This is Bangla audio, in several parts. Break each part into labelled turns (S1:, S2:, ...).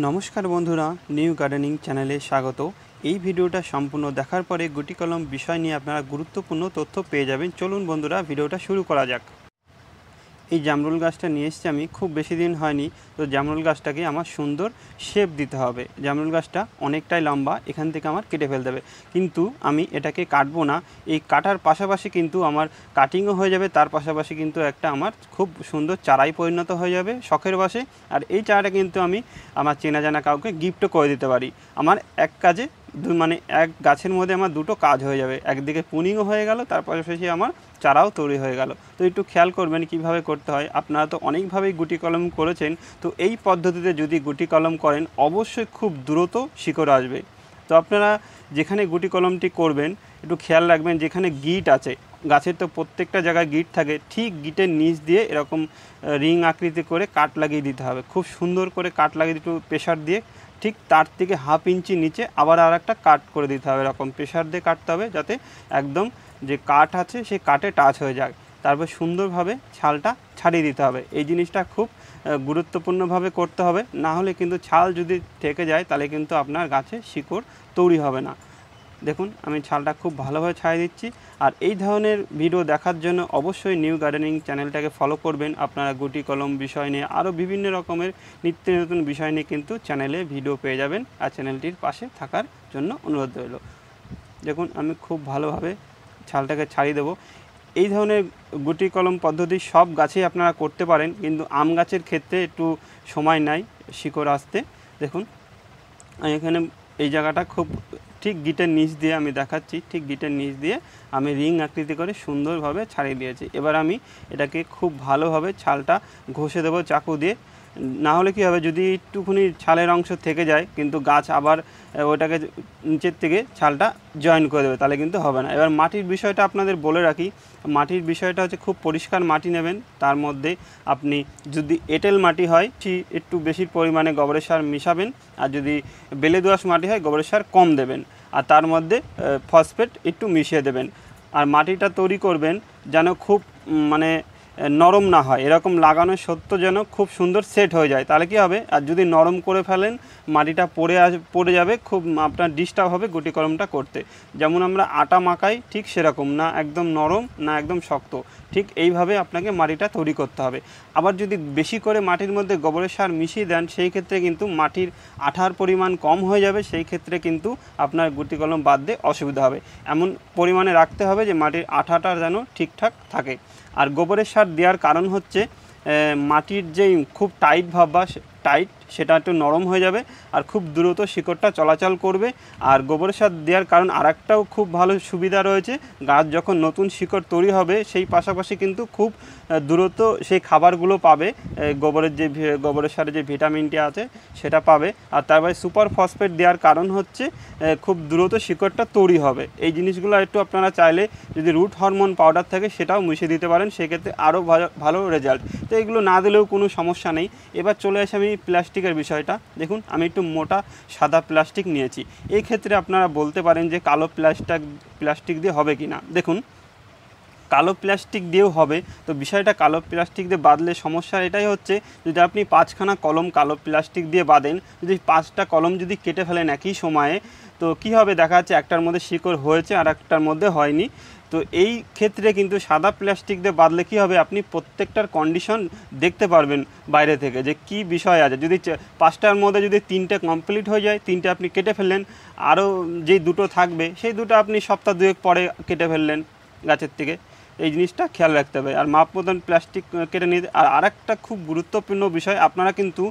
S1: নমস্কার বন্ধুরা, নিউ গার্ডেনিং চ্যানেলে স্বাগত। এই ভিডিওটা সম্পূর্ণ দেখার পরে গুটি কলম বিষয় নিয়ে আপনারা গুরুত্বপূর্ণ তথ্য পেয়ে যাবেন। চলুন বন্ধুরা, ভিডিওটা শুরু করা যাক। এই জামরুল গাছটা নিয়ে এসেছি আমি, খুব বেশি দিন হয়নি। তো জামরুল গাছটাকে আমার সুন্দর শেপ দিতে হবে। জামরুল গাছটা অনেকটাই লম্বা, এখান থেকে আমার কেটে ফেলতে হবে, কিন্তু আমি এটাকে কাটবো না। এই কাটার পাশাপাশি কিন্তু আমার কাটিংও হয়ে যাবে, তার পাশাপাশি কিন্তু একটা আমার খুব সুন্দর চারাই পরিণত হয়ে যাবে শখের বশে। আর এই চারাটা কিন্তু আমি আমার চেনা জানা কাউকে গিফটও করে দিতে পারি। আমার এক কাজে মানে এক গাছের মধ্যে আমার দুটো কাজ হয়ে যাবে, একদিকে পুনিংও হয়ে গেল, তার পাশাপাশি আমার চারাও তৈরি হয়ে গেল। তো একটু খেয়াল করবেন কিভাবে করতে হয়। আপনারা তো অনেকভাবেই গুটি কলম করেছেন, তো এই পদ্ধতিতে যদি গুটি কলম করেন অবশ্যই খুব দ্রুত শিকড় আসবে। তো আপনারা যেখানে গুটি কলমটি করবেন একটু খেয়াল রাখবেন, যেখানে গিট আছে, গাছের তো প্রত্যেকটা জায়গায় গিট থাকে, ঠিক গিটের নিচ দিয়ে এরকম রিং আকৃতি করে কাট লাগিয়ে দিতে হবে। খুব সুন্দর করে কাট লাগিয়ে একটু প্রেশার দিয়ে ঠিক তার থেকে হাফ ইঞ্চি নিচে আবার আর একটা কাট করে দিতে হবে। এরকম প্রেশার দিয়ে কাটতে হবে যাতে একদম যে কাঠ আছে সেই কাঠে টাচ হয়ে যায়। তারপর সুন্দরভাবে ছালটা ছাড়িয়ে দিতে হবে। এই জিনিসটা খুব গুরুত্বপূর্ণভাবে করতে হবে, না হলে কিন্তু ছাল যদি থেকে যায় তাহলে কিন্তু আপনার গাছে শিকড় তৈরি হবে না। দেখুন আমি ছালটা খুব ভালোভাবে ছাড়িয়ে দিচ্ছি। আর এই ধরনের ভিডিও দেখার জন্য অবশ্যই নিউ গার্ডেনিং চ্যানেলটাকে ফলো করবেন। আপনারা গুটি কলম বিষয় নিয়ে আরও বিভিন্ন রকমের নিত্য নতুন বিষয় নিয়ে কিন্তু চ্যানেলে ভিডিও পেয়ে যাবেন, আর চ্যানেলটির পাশে থাকার জন্য অনুরোধ রইল। দেখুন আমি খুব ভালোভাবে ছালটাকে ছাড়িয়ে দেবো। এই ধরনের গুটি কলম পদ্ধতি সব গাছেই আপনারা করতে পারেন, কিন্তু আম গাছের ক্ষেত্রে একটু সময় নেয় শিকড় আসতে। দেখুন আমি এখানে এই জায়গাটা খুব ঠিক গিটের নিচ দিয়ে আমি দেখাচ্ছি, ঠিক গিটের নিচ দিয়ে আমি রিং আকৃতি করে সুন্দরভাবে ছাড়িয়ে দিয়েছি। এবার আমি এটাকে খুব ভালোভাবে ছালটা ঘষে দেবো চাকু দিয়ে। না হলে কী হবে, যদি একটুখানি ছালের অংশ থেকে যায় কিন্তু গাছ আবার ওটাকে নিচের থেকে ছালটা জয়েন করে দেবে, তাহলে কিন্তু হবে না। এবার মাটির বিষয়টা আপনাদের বলে রাখি। মাটির বিষয়টা হচ্ছে খুব পরিষ্কার মাটি নেবেন, তার মধ্যে আপনি যদি এঁটেল মাটি হয় একটু বেশি পরিমাণে গোবরের সার মিশাবেন, আর যদি বেলে দোআঁশ মাটি হয় গোবরের সার কম দেবেন, আর তার মধ্যে ফসফেট একটু মিশিয়ে দেবেন। আর মাটিটা তৈরি করবেন যেন খুব মানে নরম না হয়, এরকম লাগানো সত্ত্বেও যেন খুব সুন্দর সেট হয়ে যায়, তাহলে কী হবে। আর যদি নরম করে ফেলেন মাটিটা পড়ে যাবে, খুব আপনার ডিস্টার্ব হবে গুটি কলমটা করতে। যেমন আমরা আটা মাখাই ঠিক সেরকম না, একদম নরম না একদম শক্ত, ঠিক এইভাবে আপনাকে মাটিটা তৈরি করতে হবে। আবার যদি বেশি করে মাটির মধ্যে গোবরের সার মিশিয়ে দেন সেই ক্ষেত্রে কিন্তু মাটির আঠার পরিমাণ কম হয়ে যাবে, সেই ক্ষেত্রে কিন্তু আপনার গুটি কলম বাঁধতে অসুবিধা হবে। এমন পরিমাণে রাখতে হবে যে মাটির আঠাটা যেন ঠিকঠাক থাকে। আর গোবরের সার দেওয়ার কারণ হচ্ছে মাটির যেই খুব টাইট ভাব বা টাইট সেটা একটু নরম হয়ে যাবে, আর খুব দ্রুত শিকড়টা চলাচল করবে। আর গোবরের সার দেওয়ার কারণ আরেকটাও খুব ভালো সুবিধা রয়েছে, গাছ যখন নতুন শিকড় তৈরি হবে সেই পাশাপাশি কিন্তু খুব দ্রুত সেই খাবারগুলো পাবে, গোবরের সারে যে ভিটামিনটি আছে সেটা পাবে। আর তারপরে সুপার ফসফেট দেওয়ার কারণ হচ্ছে খুব দ্রুত শিকড়টা তৈরি হবে। এই জিনিসগুলো একটু আপনারা চাইলে যদি রুট হরমোন পাউডার থাকে সেটাও মিশিয়ে দিতে পারেন, সেক্ষেত্রে আরও ভালো রেজাল্ট। তো এগুলো না দিলেও কোনো সমস্যা নেই। এবার চলে আসি আমি প্লাস্টিকের বিষয়টা। দেখুন আমি একটু মোটা সাদা প্লাস্টিক নিয়েছি। এই ক্ষেত্রে আপনারা বলতে পারেন যে কালো প্লাস্টিক দিয়ে হবে কি না। দেখুন কালো প্লাস্টিক দিয়েও হবে। তো বিষয়টা কালো প্লাস্টিক দিয়ে বাঁধলে সমস্যা এটাই হচ্ছে, যদি আপনি 5খানা কলম কালো প্লাস্টিক দিয়ে বাঁধেন, যদি 5টা কলম যদি কেটে ফেলেন একই সময়ে, তো কী হবে, দেখা যাচ্ছে একটার মধ্যে শিকড় হয়েছে আর একটার মধ্যে হয়নি। তো এই ক্ষেত্রে কিন্তু সাদা প্লাস্টিক দিয়ে বাঁধলে কী হবে, আপনি প্রত্যেকটার কন্ডিশন দেখতে পারবেন বাইরে থেকে যে কী বিষয় আছে। যদি 5টার মধ্যে যদি 3টে কমপ্লিট হয়ে যায়, 3টে আপনি কেটে ফেললেন, আরও যেই দুটো থাকবে সেই দুটো আপনি সপ্তাহ 2 পরে কেটে ফেললেন গাছের থেকে। এই জিনিসটা খেয়াল রাখতে হবে। আর মাপ মতন প্লাস্টিক কেটে নিতে। আর আরেকটা খুব গুরুত্বপূর্ণ বিষয়, আপনারা কিন্তু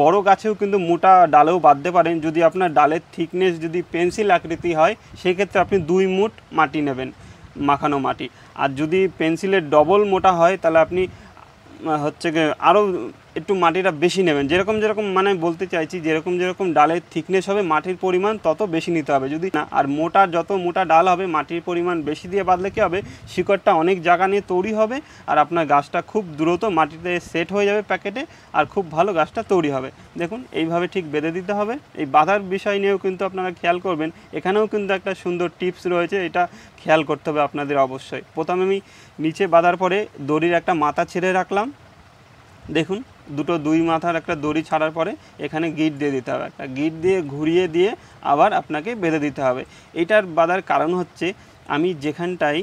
S1: বড় গাছেও কিন্তু মোটা ডালেও বাঁধতে পারেন। যদি আপনার ডালের থিকনেস যদি পেন্সিল আকৃতি হয় সেই ক্ষেত্রে আপনি 2 মুঠ মাটি নেবেন, মাখানো মাটি। আর যদি পেন্সিলের ডবল মোটা হয় তাহলে আপনি হচ্ছে গিয়ে আরও একটু মাটিটা বেশি নেবেন। যেরকম মানে বলতে চাইছি, যেরকম ডালের থিকনেস হবে মাটির পরিমাণ তত বেশি নিতে হবে। যদি না, আর যত মোটা ডাল হবে মাটির পরিমাণ বেশি দিয়ে বাঁধলে কী হবে, শিকড়টা অনেক জায়গা নিয়ে তৈরি হবে, আর আপনার গাছটা খুব দ্রুত মাটিতে সেট হয়ে যাবে প্যাকেটে, আর খুব ভালো গাছটা তৈরি হবে। দেখুন এইভাবে ঠিক বেঁধে দিতে হবে। এই বাঁধার বিষয় নিয়েও কিন্তু আপনারা খেয়াল করবেন, এখানেও কিন্তু একটা সুন্দর টিপস রয়েছে, এটা খেয়াল করতে হবে আপনাদের অবশ্যই। প্রথমে আমি নিচে বাঁধার পরে দড়ির একটা মাথা ছেড়ে রাখলাম। দেখুন দুটো 2 মাথার একটা দড়ি ছাড়ার পরে এখানে গিট দিয়ে দিতে হবে, একটা গিট দিয়ে ঘুরিয়ে দিয়ে আবার আপনাকে বেঁধে দিতে হবে। এটার বাঁধার কারণ হচ্ছে আমি যেখানটায়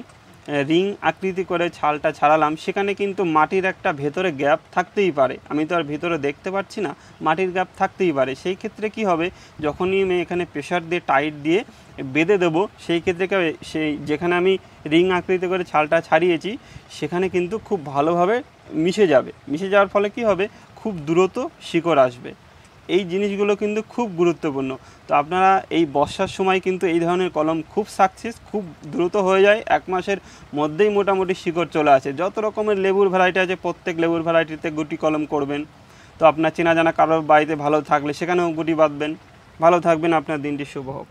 S1: রিং আকৃতি করে ছালটা ছাড়ালাম সেখানে কিন্তু মাটির একটা ভেতরে গ্যাপ থাকতেই পারে, আমি তো আর ভেতরে দেখতে পাচ্ছি না, মাটির গ্যাপ থাকতেই পারে। সেই ক্ষেত্রে কি হবে, যখনই আমি এখানে প্রেশার দিয়ে টাইট দিয়ে বেঁধে দেবো, সেই ক্ষেত্রে সেই যেখানে আমি রিং আকৃতি করে ছালটা ছাড়িয়েছি সেখানে কিন্তু খুব ভালোভাবে মিশে যাবে। মিশে যাওয়ার ফলে কি হবে, খুব দ্রুত শিকড় আসবে। এই জিনিসগুলো কিন্তু খুব গুরুত্বপূর্ণ। তো আপনারা এই বর্ষার সময় কিন্তু এই ধরনের কলম খুব সাকসেস, খুব দ্রুত হয়ে যায়, 1 মাসের মধ্যেই মোটামুটি শিকড় চলে আসে। যত রকমের লেবুর ভ্যারাইটি আছে প্রত্যেক লেবুর ভ্যারাইটিতে গুটি কলম করবেন। তো আপনার চেনা জানা কারোর বাড়িতে ভালো থাকলে সেখানেও গুটি বাঁধবেন। ভালো থাকবেন, আপনার দিনটি শুভ হোক।